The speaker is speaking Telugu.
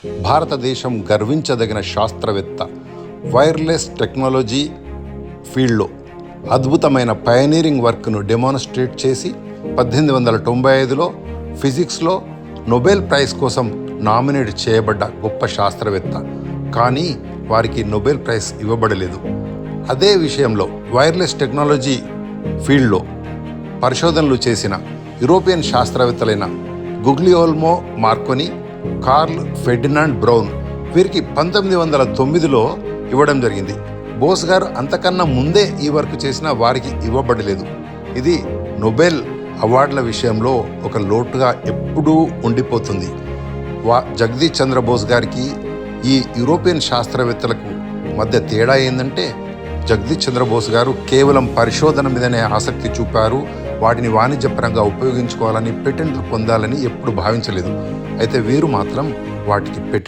భారతదేశం గర్వించదగిన శాస్త్రవేత్త. వైర్లెస్ టెక్నాలజీ ఫీల్డ్లో అద్భుతమైన పయనీరింగ్ వర్క్ను డెమాన్స్ట్రేట్ చేసి 1895లో ఫిజిక్స్లో నోబెల్ ప్రైజ్ కోసం నామినేట్ చేయబడ్డ గొప్ప శాస్త్రవేత్త. కానీ వారికి నోబెల్ ప్రైజ్ ఇవ్వబడలేదు. అదే విషయంలో వైర్లెస్ టెక్నాలజీ ఫీల్డ్లో పరిశోధనలు చేసిన యూరోపియన్ శాస్త్రవేత్తలైన Guglielmo Marconi, Karl Ferdinand Braun వీరికి 1909లో ఇవ్వడం జరిగింది. బోస్ గారు అంతకన్నా ముందే ఈ వర్క్ చేసినా వారికి ఇవ్వబడలేదు. ఇది నోబెల్ అవార్డుల విషయంలో ఒక లోటుగా ఎప్పుడూ ఉండిపోతుంది. జగదీష్ చంద్రబోస్ గారికి ఈ యూరోపియన్ శాస్త్రవేత్తలకు మధ్య తేడా ఏంటంటే, జగదీష్ చంద్రబోస్ గారు కేవలం పరిశోధన మీదనే ఆసక్తి చూపారు. వాటిని వాణిజ్యపరంగా ఉపయోగించుకోవాలని, పేటెంట్లు పొందాలని ఎప్పుడు భావించలేదు. అయితే వీరు మాత్రం వాటికి పేటెంట్